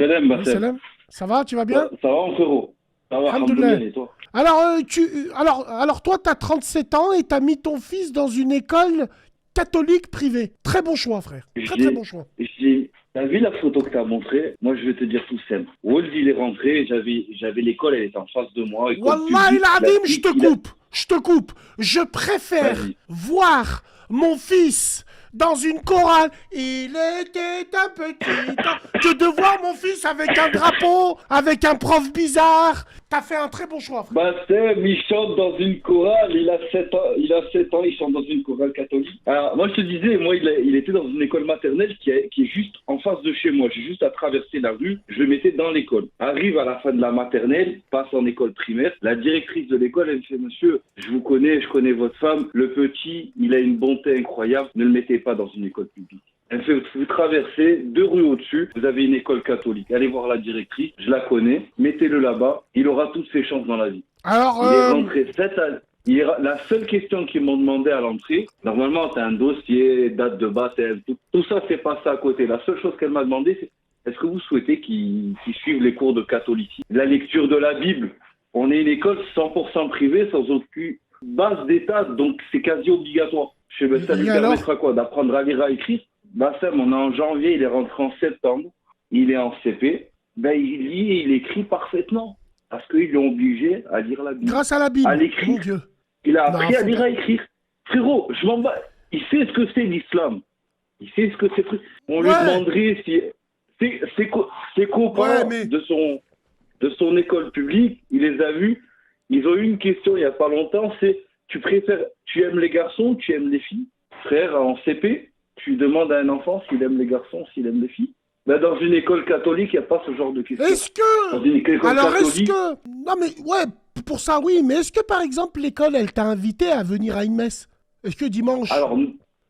Salam, Oui, Bassem. salam. Ça va, tu vas bien? Ça va, mon frérot? Ça va, Alhamdoulilah. alhamdoulilah, et toi? Alors, alors toi, tu as 7 ans et tu as mis ton fils dans une école catholique privée. Très bon choix, frère. Très, très bon J'ai, choix. t'as vu la photo que t'as montrée? Moi, je vais te dire tout simple. Wolf, il est rentré, j'avais l'école, elle était en face de moi, école Wallah il publique. adim, je te coupe. Je te coupe. Je préfère Vas-y. voir mon fils dans une chorale. Il était un petit temps. Que de voir mon fils avec un drapeau, avec un prof bizarre. T'as fait un très bon choix, frère. Bassem, il chante dans une chorale, il a 7 ans, il chante dans une chorale catholique. Alors, moi, je te disais, moi, il était dans une école maternelle qui est juste en face de chez moi. J'ai juste à traverser la rue, je le mettais dans l'école. Arrive à la fin de la maternelle, passe en école primaire. La directrice de l'école, elle me fait, monsieur, je vous connais, je connais votre femme. Le petit, il a une bonté incroyable, ne le mettez pas dans une école publique. Elle fait, vous traversez 2 rues au-dessus, vous avez une école catholique. Allez voir la directrice, je la connais, mettez-le là-bas, il aura toutes ses chances dans la vie. Alors, Il est rentré cette année. La seule question qu'ils m'ont demandé à l'entrée, normalement, tu as un dossier, date de baptême, tout ça, c'est passé à côté. La seule chose qu'elle m'a demandé, c'est est-ce que vous souhaitez qu'ils suivent les cours de catholicisme, la lecture de la Bible. On est une école 100% privée, sans aucune base d'État, donc c'est quasi obligatoire. Je sais pas, ça lui et alors permettra quoi? D'apprendre à lire, à écrire? Bassem, on est en janvier, il est rentré en septembre, il est en CP, ben il lit et il écrit parfaitement. Parce qu'ils l'ont obligé à lire la Bible, grâce à la à Bible, mon l'écrire. Dieu. Il a Non, appris à faut lire, pas. à écrire. Frérot, je m'en bats. Il sait ce que c'est l'islam. Il sait ce que c'est. On lui Ouais, demanderait si ses ouais, copains mais de son école publique, il les a vus. Ils ont eu une question il n'y a pas longtemps, c'est tu aimes les garçons, tu aimes les filles? Frère, en CP, tu demandes à un enfant s'il aime les garçons, s'il aime les filles? Ben, dans une école catholique, il n'y a pas ce genre de questions. est-ce que... Dans une école Alors, est-ce catholique, que... Non, mais ouais, pour ça, oui, mais est-ce que, par exemple, l'école, elle t'a invité à venir à une messe? Est-ce que dimanche... alors,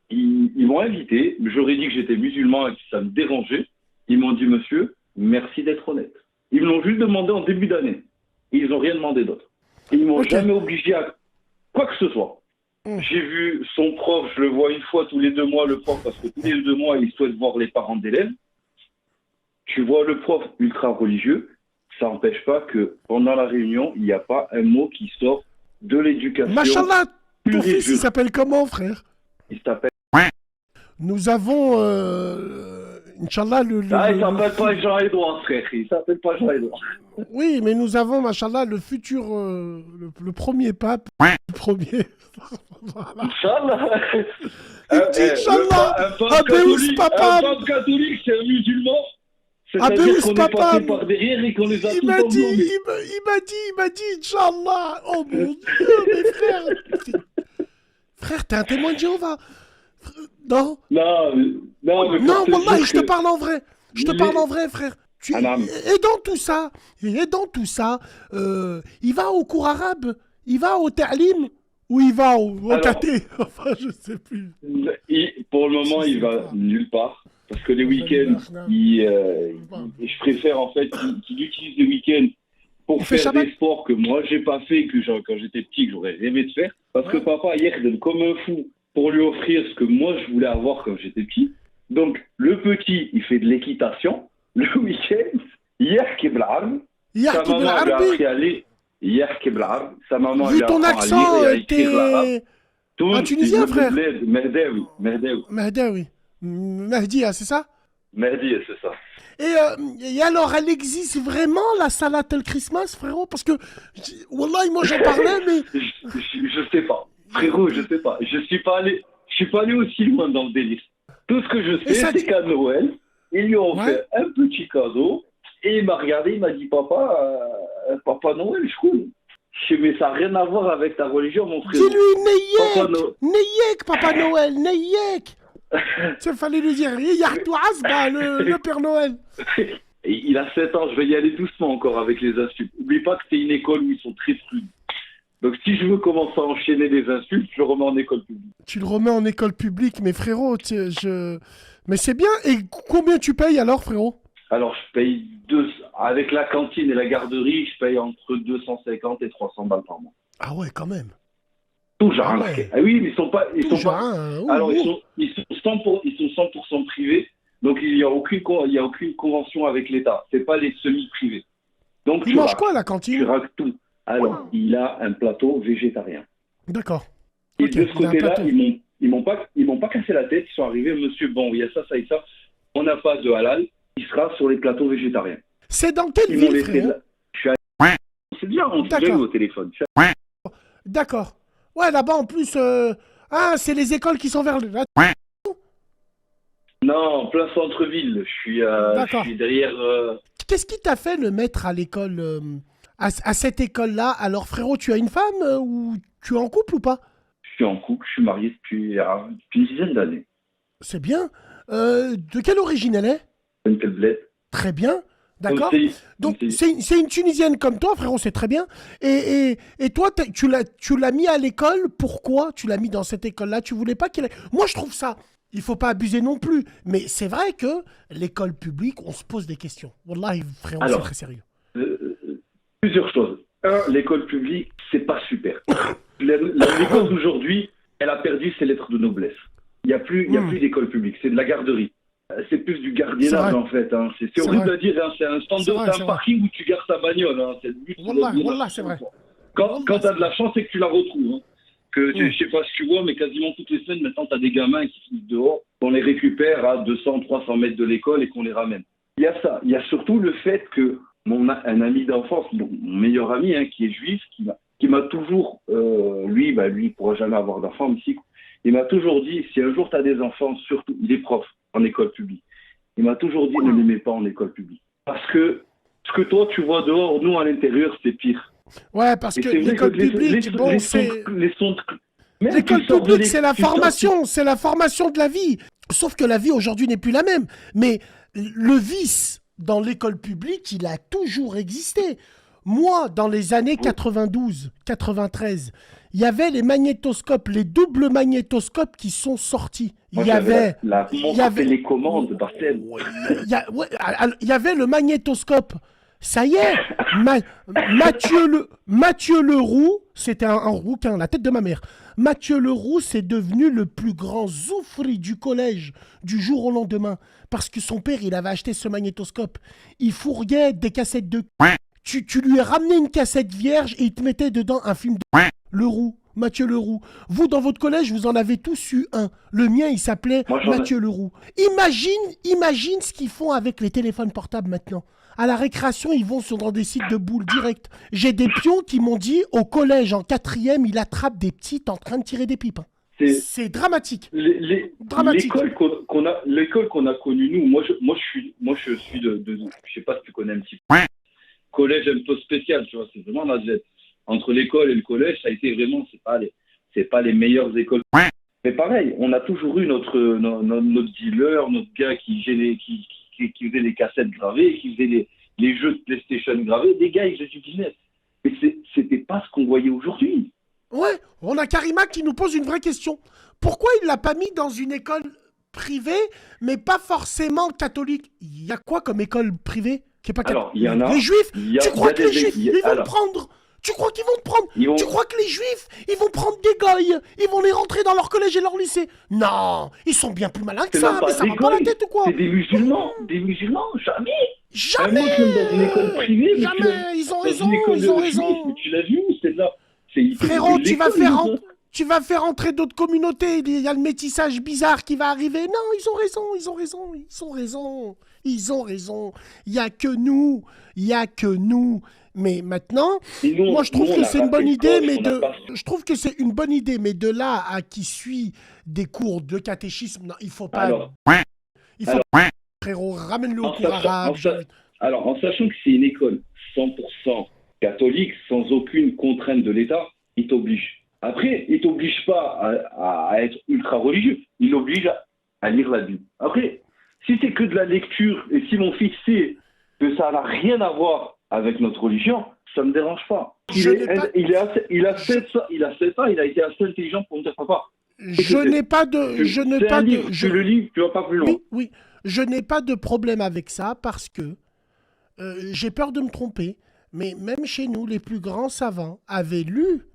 ils m'ont invité, mais j'aurais dit que j'étais musulman et que ça me dérangeait. Ils m'ont dit, monsieur, merci d'être honnête. Ils me l'ont juste demandé en début d'année. Ils n'ont rien demandé d'autre. Et ils m'ont Ok. jamais obligé à quoi que ce soit. J'ai vu son prof, je le vois une fois tous les 2 mois, le prof, parce que tous les 2 mois, il souhaite voir les parents d'élèves. Tu vois le prof ultra religieux, ça n'empêche pas que pendant la réunion, il n'y a pas un mot qui sort de l'éducation Machallah, ton pure et fils, il dure. s'appelle comment, frère? Il s'appelle. Nous avons... Inch'Allah, Ah, il s'appelle pas Jean-Edouard, frère. Il s'appelle pas Jean-Edouard. Oui, mais nous avons, machallah, le futur... le premier pape. Le premier... Voilà. Inch'Allah. Il me dit, Inch'Allah, Un pape Abéous catholique, papa, c'est un musulman. C'est-à-dire Abéous qu'on est papa, passé par derrière et qu'on les a il tout m'a dit, englobés. il m'a dit, Inch'Allah. Oh mon Dieu, mais frère, t'es un témoin de Jéhovah. Non, Non, non, pour te Wallah, dire je te que parle en vrai. Je te parle les... en vrai, frère. Anam, Et dans tout ça, il va au cours arabe, il va au ta'lim, ou il va au alors, caté. Enfin, je sais plus. pour le Je moment, il sais va pas. nulle part. Parce que les week-ends, je préfère en fait qu'il utilise les week-ends pour Il fait faire Shabbat. des sports que moi j'ai pas fait, quand j'étais petit, que j'aurais rêvé de faire. Parce que Ouais. papa, hier, donne comme un fou pour lui offrir ce que moi je voulais avoir quand j'étais petit. Donc, le petit, il fait de l'équitation. Le week-end, hier, sa Yahki maman lui a بالعربي. appris à lire. Hier, sa maman Vu lui ton apprend à lire accent, et à écrire l'arabe. t'es un Tout, Tunisien, frère. Mehdaoui, Mehdaoui. Mahdaoui. Mahdi, ah, c'est ça? Mehdi, c'est ça. Et alors, elle existe vraiment, la salade el Christmas, frérot? Parce que, Wallah, moi j'en parlais, mais... Je sais pas. Frérot, je sais pas. Je suis pas allé aussi loin dans le délire. Tout ce que je Et sais, ça c'est dit... qu'à Noël, ils lui ont Ouais. fait un petit cadeau et il m'a regardé, il m'a dit papa, Papa Noël, je crois. Je sais, mais ça n'a rien à voir avec ta religion, mon frérot. Dis-lui Papa Neyek! Noël. Neyek, Papa Noël, Neyek! Il fallait lui dire, Yahtou Asba, le Père Noël. Il a 7 ans, je vais y aller doucement encore avec les insultes. Oublie pas que c'est une école où ils sont très prudents. Donc si je veux commencer à enchaîner les insultes, je le remets en école publique. Tu le remets en école publique, mais frérot, mais c'est bien. Et combien tu payes alors, frérot? Alors je paye avec la cantine et la garderie, je paye entre 250 et 300 balles par mois. Ah ouais, quand même. Tout genre. Ah ouais. Ah oui, mais ils sont pas. Toujours, hein, Alors ils sont 100% privés. Donc il y a aucune convention avec l'État. C'est pas les semi-privés. Donc Il mange quoi à la cantine? tu raques tout. Alors, il a un plateau végétarien. D'accord. Et Ok, de ce il a un côté-là, plateau. ils m'ont pas cassé la tête. Ils sont arrivés, monsieur, bon, il y a ça, ça et ça. On n'a pas de halal. Il sera sur les plateaux végétariens. C'est dans quelle Ils m'ont ville, laissé frérot? je suis à... C'est bien, on se D'accord. gêne au téléphone. D'accord. Ouais, là-bas, en plus... Ah, c'est les écoles qui sont vers le... Non, plein centre-ville. D'accord. Je suis derrière. Qu'est-ce qui t'a fait le mettre à l'école, à cette école-là? Alors, frérot, tu as une femme ou tu es en couple ou pas? Je suis en couple, je suis marié depuis une dizaine d'années. C'est bien. De quelle origine elle est? Une telle bled. Très bien. D'accord. Conseil. Donc, c'est une Tunisienne comme toi, frérot, c'est très bien. Et toi, tu l'as mis à l'école. Pourquoi tu l'as mis dans cette école-là? Tu voulais pas qu'elle ait... Moi, je trouve ça... Il faut pas abuser non plus. Mais c'est vrai que l'école publique, on se pose des questions. Wallahi, frérot, c'est Alors, très sérieux. plusieurs choses. Un, l'école publique, c'est pas super. L'école d'aujourd'hui, elle a perdu ses lettres de noblesse. Il y a plus d'école publique. C'est de la garderie. C'est plus du gardiennage, en fait. Hein. C'est horrible à dire. Hein. C'est un stand c'est un parking où tu gardes ta bagnole. Hein. C'est le but. Wallah, c'est vrai. Quand tu as de la chance, c'est que tu la retrouves. Hein. Je sais pas si tu vois, mais quasiment toutes les semaines, maintenant, tu as des gamins qui finissent dehors, qu'on les récupère à 200, 300 mètres de l'école et qu'on les ramène. Il y a ça. Il y a surtout le fait que un ami d'enfance, mon meilleur ami, hein, qui est juif, qui m'a toujours, lui, il pourra jamais avoir d'enfant ici. Il m'a toujours dit, si un jour tu as des enfants, surtout, il est prof en école publique. Il m'a toujours dit, ne les mets pas en école publique. Parce que ce que toi, tu vois dehors, nous, à l'intérieur, c'est pire. Ouais, parce que l'école publique, bon, c'est... L'école publique, c'est la formation, c'est la formation de la vie. Sauf que la vie aujourd'hui n'est plus la même. Mais le vice dans l'école publique, il a toujours existé. Moi, dans les années 92, 93, il y avait les magnétoscopes, les doubles magnétoscopes qui sont sortis. Il y avait les commandes, Barthel. Il y avait le magnétoscope. Ça y est, Mathieu Leroux, c'était un rouquin, la tête de ma mère. Mathieu Leroux, c'est devenu le plus grand zoufri du collège du jour au lendemain. Parce que son père, il avait acheté ce magnétoscope. Il fourguait des cassettes de... Tu lui as ramené une cassette vierge et il te mettait dedans un film de... Leroux, Mathieu Leroux. Vous, dans votre collège, vous en avez tous eu un. Le mien, il s'appelait Mathieu Leroux. Imagine ce qu'ils font avec les téléphones portables maintenant. À la récréation, ils vont dans des sites de boules direct. J'ai des pions qui m'ont dit, au collège, en 4e, il attrape des petites en train de tirer des pipes. C'est dramatique. L'école qu'on a connue, nous, moi je suis de je sais pas si tu connais un petit peu. Collège un peu spécial, tu vois, c'est vraiment la Z. Entre l'école et le collège, ça a été vraiment, c'est pas les meilleures écoles. Mais pareil, on a toujours eu notre dealer, notre gars qui faisait les cassettes gravées, qui faisait les jeux de PlayStation gravés, des gars, ils faisaient du business. Mais c'était pas ce qu'on voyait aujourd'hui. Ouais, on a Karima qui nous pose une vraie question. Pourquoi il l'a pas mis dans une école privée, mais pas forcément catholique? Il y a quoi comme école privée qui est pas catholique? Alors, il y en a. Les Juifs? Tu crois que les Juifs, ils vont te prendre? Tu crois qu'ils vont te prendre? Tu crois que les Juifs, ils vont prendre des goyes? Ils vont les rentrer dans leur collège et leur lycée? Non, ils sont bien plus malins que ça, mais ça va pas la tête ou quoi? C'est des musulmans, jamais. Jamais. Moi, je suis dans une école privée. Jamais, ils ont raison. Tu l'as vu, c'est là. Frérot, tu vas faire entrer d'autres communautés. Il y a le métissage bizarre qui va arriver. Non, ils ont raison. Il y a que nous. Mais maintenant, moi je trouve que c'est une bonne idée, je trouve que c'est une bonne idée, mais de là à qui suit des cours de catéchisme, non, il faut pas. Frérot, ramène-le au cours arabe. Alors, en sachant que c'est une école 100% catholique, sans aucune contrainte de l'État, il t'oblige. Après, il t'oblige pas à être ultra religieux, il oblige à lire la Bible. Après, si c'est que de la lecture, et si mon fils sait que ça n'a rien à voir avec notre religion, ça me dérange pas. Il a 7 ans, il a été assez intelligent pour me dire papa. Je le lis, tu vas pas plus loin. Oui, je n'ai pas de problème avec ça parce que j'ai peur de me tromper, mais même chez nous, les plus grands savants avaient lu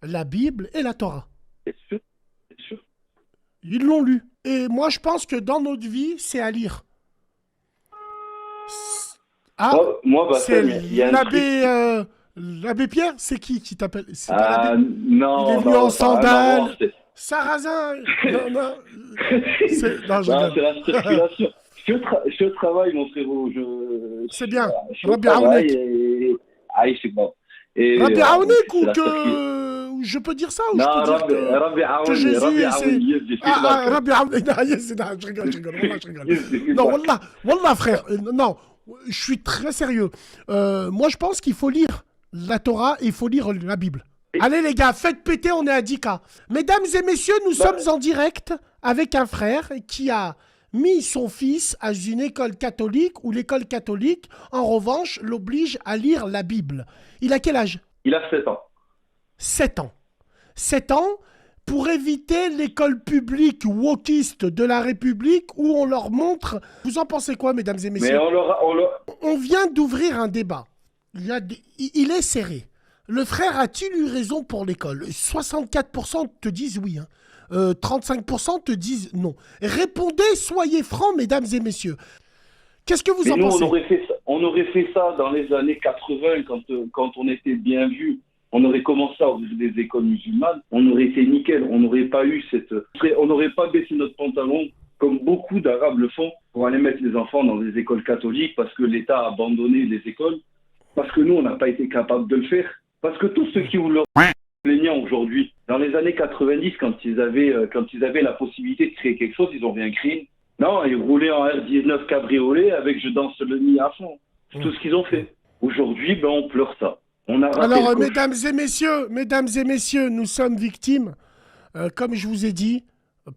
la Bible et la Torah. C'est sûr. Ils l'ont lu. Et moi, je pense que dans notre vie, c'est à lire. Ah, Moi, c'est Bassem, il y a un truc. l'abbé Pierre? C'est qui t'appelle? C'est pas l'abbé? Il est Non, venu en non, ça n'a rien à voir. sandales. Sarrasin. Non, non. Non, je Non, rigole. c'est la circulation. Je travaille, mon frérot. C'est bien. Je Rabbi travaille Aounek. et. Ah, c'est bon. Et Rabbi donc, Aounek c'est ou la circulation. que... ou je peux dire ça ou Non, je peux dire que Rabbi Jésus et Aoun, c'est... yes, j'ai fait le Ah, marque. Rabbi Aounek. Non, yes, non, je rigole, wallah, je rigole. Yes, j'ai fait le Non, marque. wallah, wallah, frère. Non, je suis très sérieux. Moi, je pense qu'il faut lire la Torah et il faut lire la Bible. Allez les gars, faites péter, on est à 10K. Mesdames et messieurs, nous sommes en direct avec un frère qui a mis son fils à une école catholique où l'école catholique, en revanche, l'oblige à lire la Bible. Il a quel âge? Il a 7 ans. 7 ans. 7 ans pour éviter l'école publique wokiste de la République où on leur montre... Vous en pensez quoi, mesdames et Mais messieurs? on On vient d'ouvrir un débat. Il est serré. Le frère a-t-il eu raison pour l'école? 64% te disent oui. 35% te disent non. Répondez, soyez francs, mesdames et messieurs. Qu'est-ce que vous Mais en nous, pensez? on aurait fait ça dans les années 80 quand on était bien vu. On aurait commencé à ouvrir des écoles musulmanes. On aurait été nickel. On n'aurait pas eu on n'aurait pas baissé notre pantalon comme beaucoup d'Arabes le font pour aller mettre les enfants dans des écoles catholiques parce que l'État a abandonné les écoles. Parce que nous, on n'a pas été capable de le faire. Parce que tous ceux qui ouvrent leur plaignant aujourd'hui, dans les années 90, quand ils avaient la possibilité de créer quelque chose, ils ont rien créé. Non, ils roulaient en R19 cabriolet avec Je danse le nid à fond. C'est tout ce qu'ils ont fait. Aujourd'hui, on pleure ça. On a raté Alors, le coche. mesdames et messieurs, nous sommes victimes, comme je vous ai dit,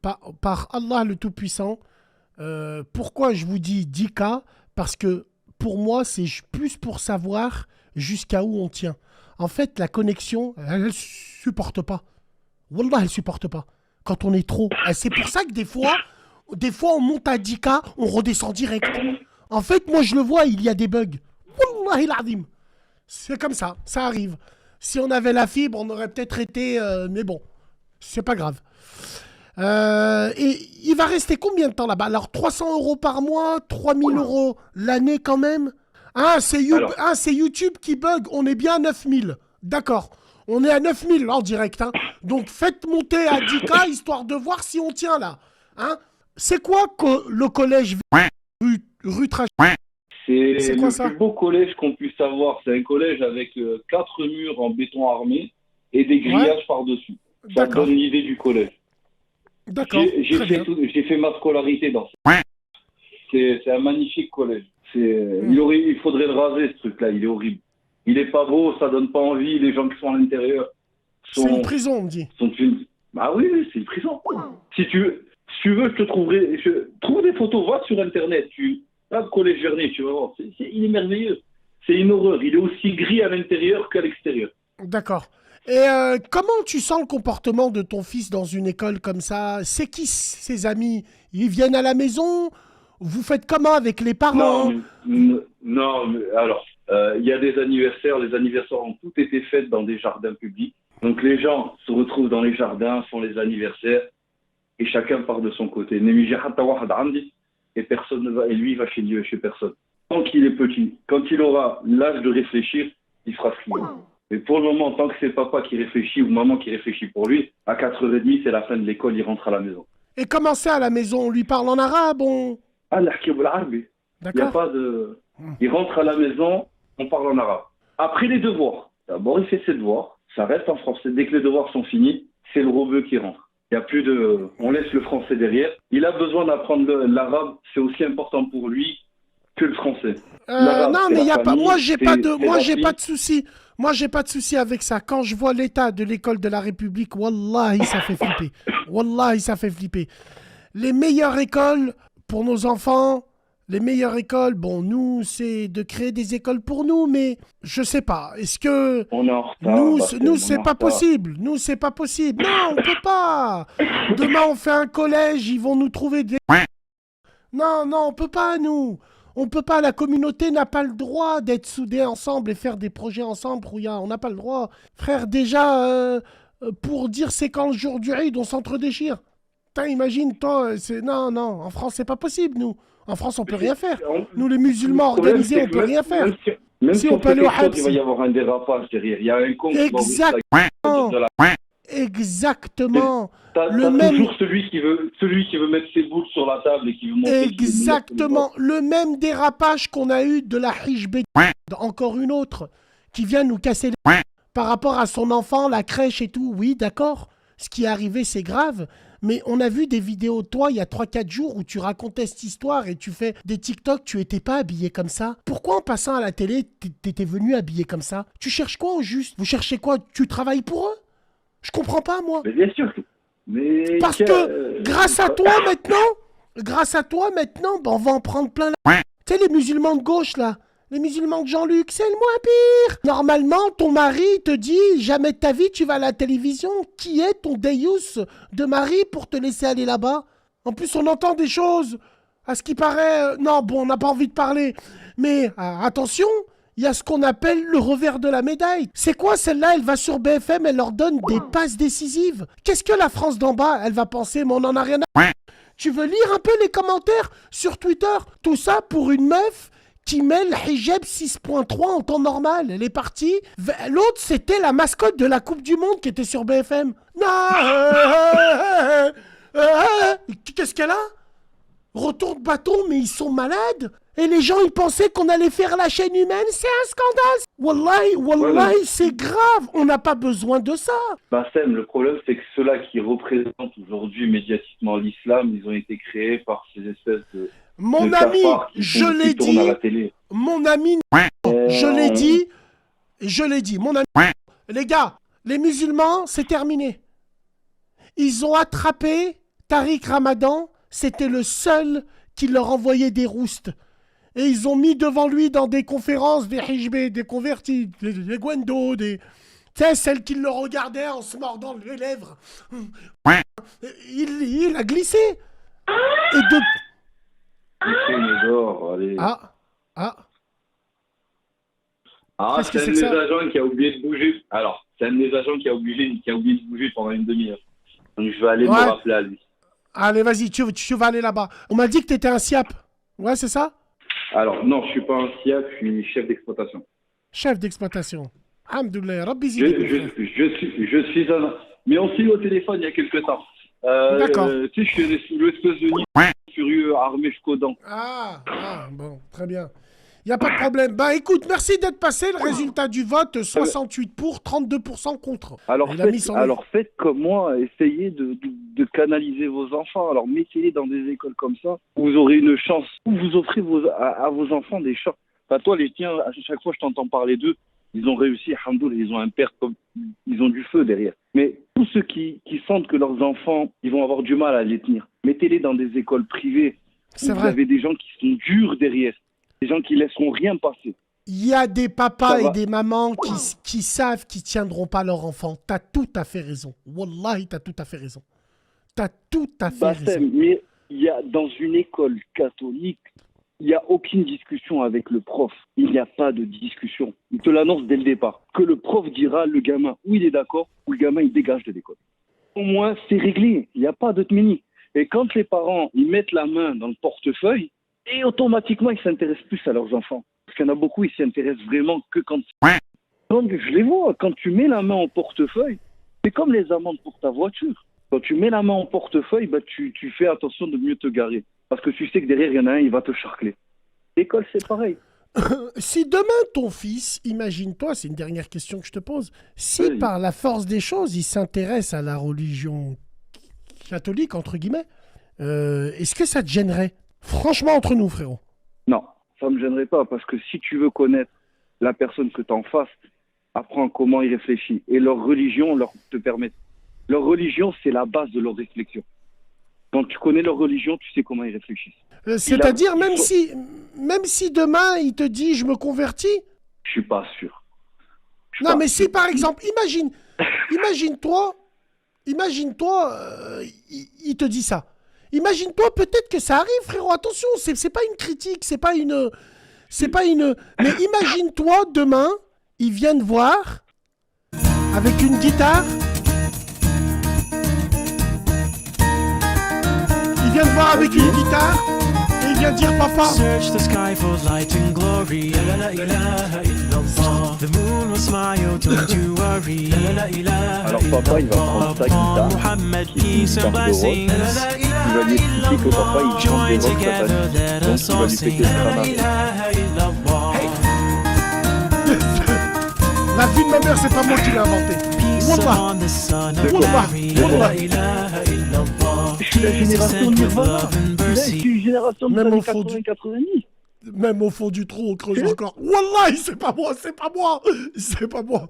par Allah le Tout-Puissant. Pourquoi je vous dis 10K? Parce que pour moi, c'est plus pour savoir jusqu'à où on tient. En fait, la connexion, elle ne supporte pas. Wallah, elle ne supporte pas. Quand on est trop. C'est pour ça que des fois, on monte à 10K, on redescend direct. En fait, moi, je le vois, il y a des bugs. Wallah il c'est comme ça arrive. Si on avait la fibre, on aurait peut-être été... mais bon, c'est pas grave. Et il va rester combien de temps là-bas? Alors, 300 € par mois, 3000 € l'année quand même. C'est YouTube qui bug. On est bien à 9000. D'accord. On est à 9000 en direct. Hein. Donc, faites monter à 10K histoire de voir si on tient là. Hein. C'est quoi le collège rue Trach? C'est quoi le ça? plus beau collège qu'on puisse avoir. C'est un collège avec 4 murs en béton armé et des grillages par-dessus. Ça te donne l'idée du collège. D'accord. J'ai fait ma scolarité dans ça. C'est un magnifique collège. Il faudrait le raser, ce truc-là. Il est horrible. Il est pas beau, ça donne pas envie. Les gens qui sont à l'intérieur sont... C'est une prison, on me dit. Ah oui, c'est une prison. Si tu veux, je te trouverai... Trouve des photos, va sur Internet. Le collège Vernet, tu vas voir. Il est merveilleux. C'est une horreur. Il est aussi gris à l'intérieur qu'à l'extérieur. D'accord. Et comment tu sens le comportement de ton fils dans une école comme ça? C'est qui ses amis? Ils viennent à la maison? Vous faites comment avec les parents? Non, alors, il y a des anniversaires. Les anniversaires ont tous été faits dans des jardins publics. Donc les gens se retrouvent dans les jardins, font les anniversaires, et chacun part de son côté. Et personne ne va, et lui va chez Dieu et chez personne. Tant qu'il est petit, quand il aura l'âge de réfléchir, il fera ce qu'il veut. Mais pour le moment, tant que c'est papa qui réfléchit ou maman qui réfléchit pour lui, à 4h30, c'est la fin de l'école, il rentre à la maison. Et comment c'est à la maison? On lui parle en arabe? Il n'y a pas de... Il rentre à la maison, on parle en arabe. Après les devoirs, d'abord il fait ses devoirs, ça reste en français. Dès que les devoirs sont finis, c'est le rebeu qui rentre. Il y a plus de... On laisse le français derrière. Il a besoin d'apprendre l'arabe, c'est aussi important pour lui que le français. Non, mais il y a pas... Moi, j'ai pas de souci. Moi, j'ai pas de souci avec ça. Quand je vois l'état de l'école de la République, wallahi, ça fait flipper. Wallahi, ça fait flipper. Les meilleures écoles pour nos enfants, bon, nous, c'est de créer des écoles pour nous, mais je sais pas. Est-ce que... On est en retard. Nous, c'est pas possible. Nous, c'est pas possible. Non, on peut pas. Demain, on fait un collège, ils vont nous trouver des... Non, on peut pas, nous. On peut pas, la communauté n'a pas le droit d'être soudée ensemble et faire des projets ensemble, on n'a pas le droit. Frère, déjà, pour dire c'est quand le jour du Eid, on s'entre-déchire. Putain, imagine, toi, c'est... Non, non, en France, c'est pas possible, nous. En France, on peut rien faire. En- Nous, les musulmans Le problème, organisés, c'est on que peut rien faire. même Si si on on peut fait aller au quelque chose, il va Habs. y avoir un dérapage derrière. Il y a un con qui va ouvrir sa Exactement. gueule de la... Exactement. T'as Le même... toujours celui qui veut mettre ses boules sur la table et qui veut montrer qu'il est meilleur que les Exactement. autres. Le même dérapage qu'on a eu de la Hijbé. Encore une autre. Qui vient nous casser les... Par rapport à son enfant, la crèche et tout. Oui, d'accord. Ce qui est arrivé, c'est grave. Mais on a vu des vidéos de toi il y a 3-4 jours où tu racontais cette histoire et tu fais des TikTok, tu étais pas habillé comme ça. Pourquoi en passant à la télé, t'étais venu habillé comme ça? Tu cherches quoi au juste? Vous cherchez quoi? Tu travailles pour eux? Je comprends pas, moi. Mais bien sûr. Mais Parce que grâce à toi maintenant, ben, on va en prendre plein la... Tu sais, les musulmans de gauche, là, les musulmans de Jean-Luc, c'est le moins pire. Normalement, ton mari te dit, jamais de ta vie, tu vas à la télévision. Qui est ton Deus de mari pour te laisser aller là-bas? En plus, on entend des choses, à ce qui paraît... non, bon, on n'a pas envie de parler. Mais attention, il y a ce qu'on appelle le revers de la médaille. C'est quoi celle-là? Elle va sur BFM, elle leur donne des passes décisives. Qu'est-ce que la France d'en bas, elle va penser? Mais on en a rien à... Tu veux lire un peu les commentaires sur Twitter? Tout ça pour une meuf qui met le hijab 6.3 en temps normal. Elle est partie. L'autre, c'était la mascotte de la Coupe du Monde qui était sur BFM. Qu'est-ce qu'elle a? Retour de bâton, mais ils sont malades. Et les gens, ils pensaient qu'on allait faire la chaîne humaine. C'est un scandale. Wallahi, c'est grave. On n'a pas besoin de ça. Bassem, le problème, c'est que ceux-là qui représentent aujourd'hui médiatiquement l'islam, ils ont été créés par ces espèces de... Mon ami, je l'ai dit. Mon ami, je l'ai dit. Mon ami, les gars, les musulmans, c'est terminé. Ils ont attrapé Tariq Ramadan. C'était le seul qui leur envoyait des roustes. Et ils ont mis devant lui dans des conférences des hijbés, des convertis, des gwendo, des... Tu sais, celles qui le regardaient en se mordant les lèvres. Il a glissé. Et de... c'est un des agents qui a oublié de bouger. Alors, c'est un des agents qui a oublié de bouger pendant une demi-heure. Donc, je vais aller me rappeler à lui. Allez, vas-y, tu vas aller là-bas. On m'a dit que tu étais un SIAP. Ouais, c'est ça? Alors, non, je suis pas un SIAP, je suis chef d'exploitation. Chef d'exploitation. Alhamdoulilah, Rabbi je suis un... Mais on s'est eu au téléphone il y a quelques temps. D'accord. Tu sais, je suis l'espèce de nid furieux armé jusqu'aux dents. Bon, très bien. Il n'y a pas de problème. Bah écoute, merci d'être passé. Le résultat du vote, 68 pour, 32% contre. Alors faites comme moi, essayez de canaliser vos enfants. Alors mettez-les dans des écoles comme ça, où vous aurez une chance, où vous offrez à vos enfants des chances. Enfin, toi, les tiens, à chaque fois je t'entends parler d'eux, ils ont réussi, alhamdoulilah, ils ont un père comme... Ils ont du feu derrière. Mais tous ceux qui sentent que leurs enfants, ils vont avoir du mal à les tenir, mettez-les dans des écoles privées. C'est vrai. Vous avez des gens qui sont durs derrière. Des gens qui laisseront rien passer. Il y a des papas et des mamans qui savent qu'ils tiendront pas leur enfant. T'as tout à fait raison. Wallahi, t'as tout à fait raison. T'as tout à fait raison. Mais il y a, dans une école catholique, il n'y a aucune discussion avec le prof. Il n'y a pas de discussion. Il te l'annonce dès le départ. Que le prof dira, le gamin, ou il est d'accord, ou le gamin, il dégage de l'école. Au moins, c'est réglé. Il n'y a pas de tmini. Et quand les parents, ils mettent la main dans le portefeuille, et automatiquement, ils s'intéressent plus à leurs enfants. Parce qu'il y en a beaucoup, ils s'intéressent vraiment que quand... Donc, je les vois, quand tu mets la main au portefeuille, c'est comme les amendes pour ta voiture. Quand tu mets la main au portefeuille, bah, tu fais attention de mieux te garer. Parce que tu sais que derrière, il y en a un, il va te charcler. L'école, c'est pareil. Si demain, ton fils, imagine-toi, c'est une dernière question que je te pose, si par la force des choses, il s'intéresse à la religion catholique, entre guillemets, est-ce que ça te gênerait? Franchement, entre nous, frérot. Non, ça ne me gênerait pas, parce que si tu veux connaître la personne que tu en face, apprends comment il réfléchit. Et leur religion te permet. Leur religion, c'est la base de leur réflexion. Quand tu connais leur religion, tu sais comment ils réfléchissent. C'est-à-dire, même si demain, il te dit « je me convertis », je suis pas sûr. Non, mais si, par exemple, imagine-toi, il te dit ça. Imagine-toi, peut-être que ça arrive, frérot. Attention, c'est pas une critique, c'est pas une... Mais imagine-toi, demain, ils viennent voir, avec une guitare, vient te voir avec une guitare et il vient dire papa. Search the sky for light and glory. La ilaha illallah. The moon will smile, don't you worry. La ilaha Alors papa, il va prendre sa guitare, Muhammad, qui est une peace and guitare de rock. blessings. Il va lui expliquer que papa, il chante Join des rock together, sataniques. let Donc us il va all lui sing. péter le crâne La avec. ilaha illallah. La vie de ma mère, c'est pas moi qui l'ai inventé. Peace Wallah. upon the son of Wallah. Mary. Wallah. La ilaha illallah. Je suis la génération Nirvana. Je suis une génération des Même années au fond du- 80-90. Même au fond du trou, on creuse encore. Wallah, c'est pas moi, c'est pas moi. C'est pas moi.